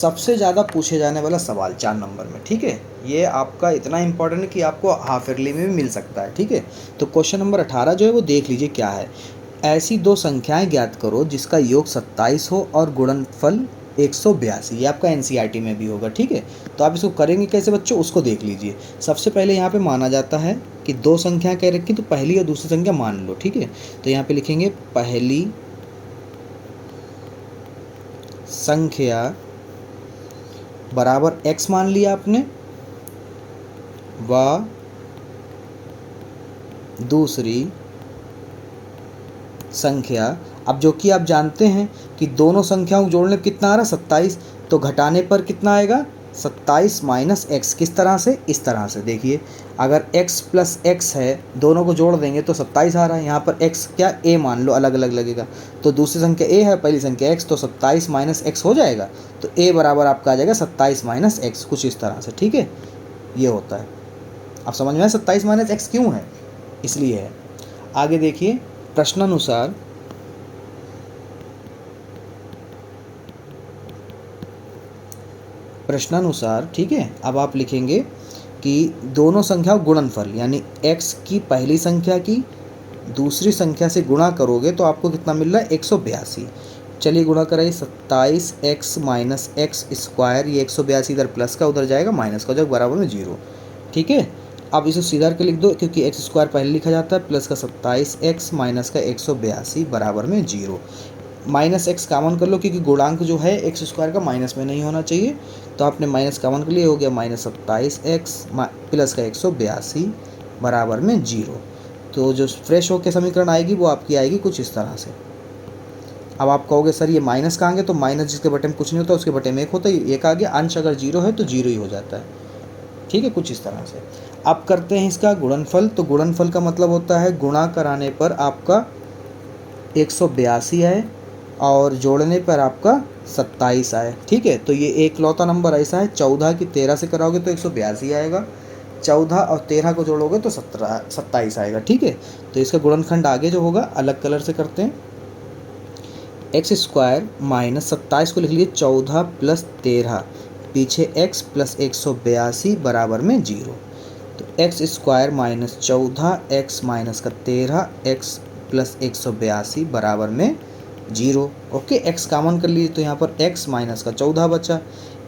सबसे ज़्यादा पूछे जाने वाला सवाल 4 नंबर में, ठीक है। ये आपका इतना इंपॉर्टेंट है कि आपको हाफ ईयरली में भी मिल सकता है, ठीक है। तो क्वेश्चन नंबर 18 जो है वो देख लीजिए क्या है। ऐसी दो संख्याएं ज्ञात करो जिसका योग 27 हो और गुणनफल 182। ये आपका एनसीईआरटी में भी होगा, ठीक है। तो आप इसको करेंगे कैसे बच्चों, उसको देख लीजिए। सबसे पहले यहाँ पे माना जाता है कि दो संख्या कह रखी, तो पहली और दूसरी संख्या मान लो, ठीक है। तो यहाँ पे लिखेंगे पहली संख्या बराबर x मान लिया आपने, व दूसरी संख्या, अब जो कि आप जानते हैं कि दोनों संख्याओं को जोड़ने पर कितना आ रहा है 27, तो घटाने पर कितना आएगा 27 माइनस एक्स। किस तरह से, इस तरह से देखिए, अगर x प्लस एक्स है दोनों को जोड़ देंगे तो 27 आ रहा है। यहाँ पर x क्या a मान लो, अलग अलग लगेगा, तो दूसरी संख्या a है, पहली संख्या x, तो 27 माइनस एक्स हो जाएगा। तो a बराबर आपका आ जाएगा 27 माइनस एक्स, कुछ इस तरह से, ठीक है। ये होता है, आप समझ में आए 27 माइनस एक्स क्यों है, इसलिए है। आगे देखिए प्रश्नानुसार ठीक है। अब आप लिखेंगे कि दोनों संख्याओं गुणनफल, यानी x की पहली संख्या की दूसरी संख्या से गुणा करोगे तो आपको कितना मिल रहा है 182। चलिए गुणा कराइए, 27x माइनस एक्स स्क्वायर, ये 182 इधर प्लस का उधर जाएगा माइनस का, जो बराबर में 0, ठीक है। अब इसे सीधा करके लिख दो, क्योंकि एक्स स्क्वायर पहले लिखा जाता है, प्लस का 27x माइनस का 182 बराबर में 0। माइनस एक्स कॉमन कर लो, क्योंकि गुणांक जो है एक्स स्क्वायर का माइनस में नहीं होना चाहिए, तो आपने माइनस कॉमन कर लिया, हो गया माइनस 27x प्लस का 182 बराबर में 0। तो जो फ्रेश होकर समीकरण आएगी वो आपकी आएगी कुछ इस तरह से। अब आप कहोगे सर ये माइनस कहाँ गए, तो माइनस जिसके बटे में कुछ नहीं होता उसके बटे में एक होता है, एक आ गया, अंश अगर 0 है तो 0 ही हो जाता है, ठीक है, कुछ इस तरह से। अब करते हैं इसका गुणनफल। तो गुणनफल का मतलब होता है गुणा कराने पर आपका 182 आए और जोड़ने पर आपका 27 आए, ठीक है। तो ये एक लौता नंबर ऐसा है, 14 की 13 से कराओगे तो 182 आएगा, 14 और 13 को जोड़ोगे तो 27 आएगा, ठीक है। तो इसका गुणनखंड आगे जो होगा अलग कलर से करते हैं। एक्स स्क्वायर माइनस 27 को लिख लीजिए 14 प्लस 13, पीछे x प्लस 182 बराबर में 0। तो x square minus 14 x minus का 13 एक्स प्लस 182 बराबर में 0। ओके, x कॉमन कर लीजिए, तो यहाँ पर x माइनस का 14 बचा।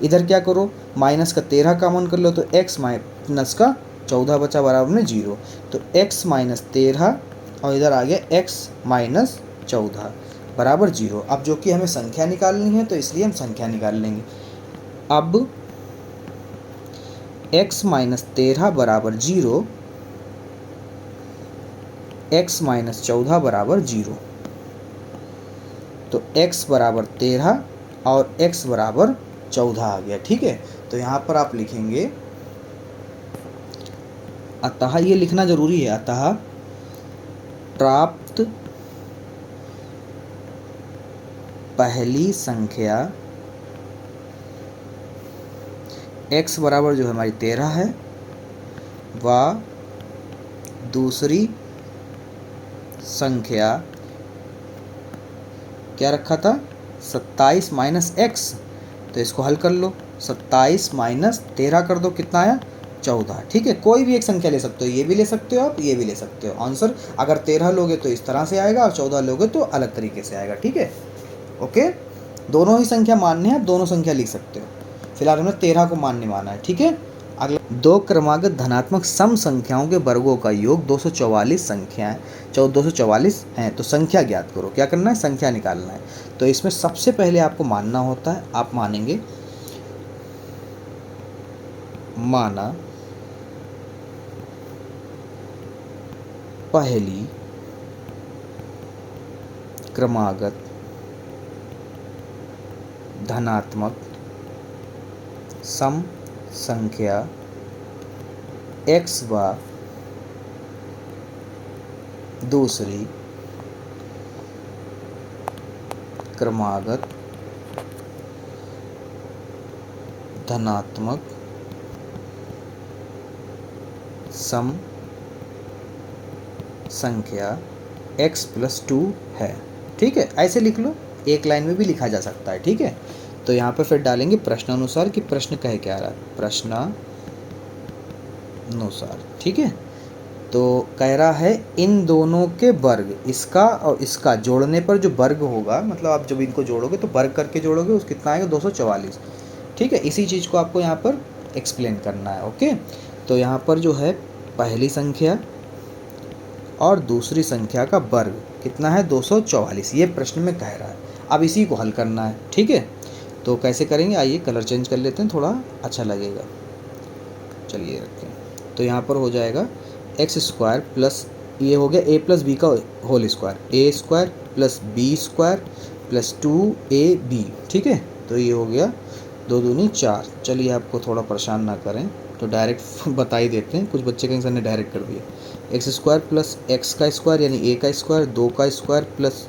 इधर क्या करो, माइनस का 13 कॉमन कर लो, तो x माइनस का 14 बचा बराबर में 0। तो x माइनस 13 और इधर आ गया x माइनस 14 बराबर 0। अब जो कि हमें संख्या निकालनी है तो इसलिए हम संख्या निकाल लेंगे। अब x माइनस 13 बराबर 0, x माइनस 14 बराबर 0। तो x बराबर 13 और x बराबर 14 आ गया, ठीक है। तो यहाँ पर आप लिखेंगे, अतः ये लिखना जरूरी है, अतः प्राप्त पहली संख्या x बराबर जो है हमारी 13 है, व दूसरी संख्या क्या रखा था 27 माइनस एक्स, तो इसको हल कर लो, 27 माइनस 13 कर दो, कितना आया 14, ठीक है। कोई भी एक संख्या ले सकते हो, ये भी ले सकते हो आप, ये भी ले सकते हो। आंसर अगर 13 लोगे तो इस तरह से आएगा और 14 लोगे तो अलग तरीके से आएगा, ठीक है। ओके, दोनों ही संख्या मानने हैं, दोनों संख्या लिख सकते हो। फिलहाल हमने 13 को मानने माना है, ठीक है। अगला, दो क्रमागत धनात्मक सम संख्याओं के वर्गों का योग 244 संख्याएं 244 हैं, तो संख्या ज्ञात करो। क्या करना है, संख्या निकालना है। तो इसमें सबसे पहले आपको मानना होता है, आप मानेंगे, माना पहली क्रमागत धनात्मक सम संख्या x व दूसरी क्रमागत धनात्मक सम संख्या x प्लस 2 है, ठीक है। ऐसे लिख लो, एक लाइन में भी लिखा जा सकता है, ठीक है। तो यहाँ पर फिर डालेंगे प्रश्नानुसार कि प्रश्न कह क्या रहा है, प्रश्नानुसार। ठीक है, तो कह रहा है इन दोनों के वर्ग, इसका और इसका जोड़ने पर जो वर्ग होगा, मतलब आप जब इनको जोड़ोगे तो वर्ग करके जोड़ोगे, उस कितना आएगा 244। ठीक है, इसी चीज़ को आपको यहाँ पर एक्सप्लेन करना है। ओके, तो यहाँ पर जो है पहली संख्या और दूसरी संख्या का वर्ग कितना है 244, ये प्रश्न में कह रहा है। अब इसी को हल करना है। ठीक है, तो कैसे करेंगे, आइए कलर चेंज कर लेते हैं, थोड़ा अच्छा लगेगा। चलिए रखते हैं, तो यहाँ पर हो जाएगा एक्स स्क्वायर प्लस, ये हो गया ए प्लस बी का whole square, A square plus B square plus 2ab। ठीक है, तो ये हो गया 2 दूनी 4। चलिए आपको थोड़ा परेशान ना करें, तो डायरेक्ट बता ही देते हैं, कुछ बच्चे कहीं सर ने डायरेक्ट कर दिया। एक्स स्क्वायर प्लस एक्स का स्क्वायर यानी ए का स्क्वायर, 2 का स्क्वायर प्लस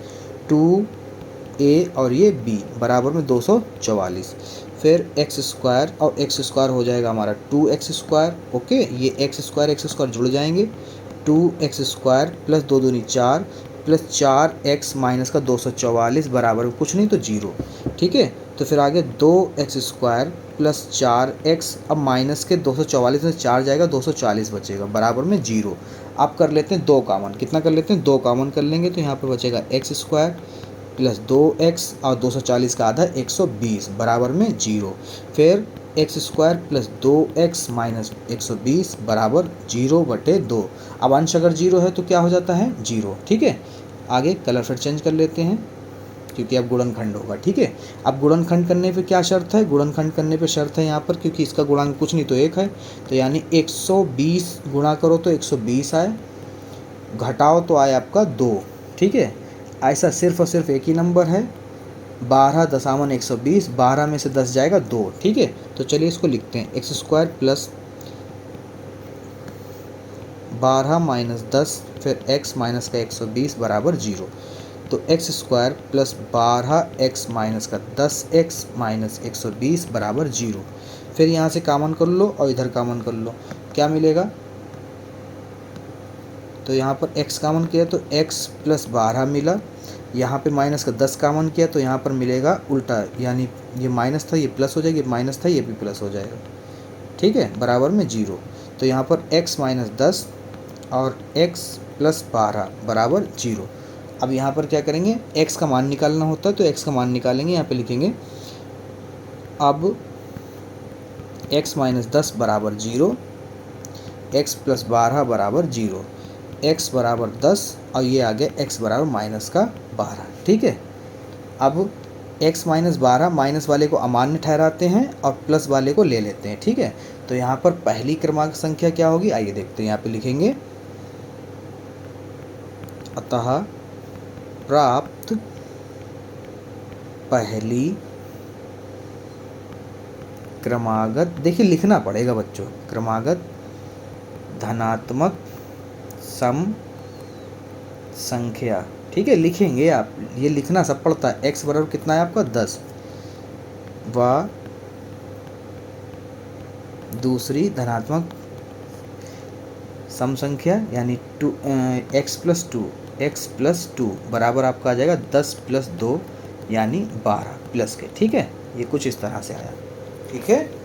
2a और ये b बराबर में 244। फिर एक्स स्क्वायर और एक्स स्क्वायर हो जाएगा हमारा 2x स्क्वायर। ओके, ये एक्स स्क्वायर जुड़ जाएंगे, 2x स्क्वायर प्लस 2 दूनी 4 प्लस 4x माइनस का 244 बराबर में कुछ नहीं तो 0। ठीक है, तो फिर आगे 2x स्क्वायर प्लस 4x, अब माइनस के 244 में 4 जाएगा, 240 बचेगा बराबर में 0। अब कर लेते हैं 2 कॉमन, कितना कर लेते हैं 2 कॉमन कर लेंगे, तो यहाँ पर बचेगा एक्स स्क्वायर प्लस 2x और 240 का आधा 120 बराबर में 0। फिर x square plus 2x minus 120 बराबर 0/2। अब अंश अगर 0 है तो क्या हो जाता है 0। ठीक है, आगे कलर फिर चेंज कर लेते हैं क्योंकि अब गुणनखंड होगा। ठीक है, अब गुणनखंड करने पे क्या शर्त है, गुणनखंड करने पे शर्त है यहाँ पर, क्योंकि इसका गुणांक कुछ नहीं तो 1 है, तो यानी 120 गुणा करो तो 120 आए, घटाओ तो आए आपका 2। ठीक है, ऐसा सिर्फ और सिर्फ एक ही नंबर है, 12.120, 12 में से 10 जाएगा 2। ठीक है, तो चलिए इसको लिखते हैं, एक्स स्क्वायर प्लस 12 माइनस 10 फिर x माइनस का 120 बराबर 0। तो x square plus 12x minus का 10x माइनस 120 बराबर 0। फिर यहाँ से कॉमन कर लो और इधर कॉमन कर लो, क्या मिलेगा, तो यहाँ पर x कॉमन किया तो x प्लस 12 मिला, यहाँ पे माइनस का 10 कॉमन किया तो यहाँ पर मिलेगा उल्टा, यानी ये माइनस था ये प्लस हो जाएगा, ये माइनस था ये भी प्लस हो जाएगा। ठीक है, बराबर में 0। तो यहाँ पर x माइनस 10 और x प्लस 12 बराबर 0। अब यहाँ पर क्या करेंगे, x का मान निकालना होता है तो x का मान निकालेंगे, यहाँ पे लिखेंगे अब x माइनस 10 बराबर 0, x प्लस 12 बराबर 0, x बराबर 10 और ये आ गया x बराबर माइनस का 12। ठीक है, अब x माइनस 12 माइनस वाले को अमान्य ठहराते हैं और प्लस वाले को ले लेते हैं। ठीक है, तो यहाँ पर पहली क्रमांक संख्या क्या होगी, आइए देखते हैं, यहाँ पे लिखेंगे अतः प्राप्त पहली क्रमागत, देखिए लिखना पड़ेगा बच्चों, क्रमागत धनात्मक सम संख्या। ठीक है, लिखेंगे आप, ये लिखना सब पड़ता है। x बराबर कितना है आपका 10 व दूसरी धनात्मक सम संख्या यानी x प्लस 2 बराबर आपका आ जाएगा 10 प्लस 2 यानी 12 प्लस के। ठीक है, ये कुछ इस तरह से आया। ठीक है।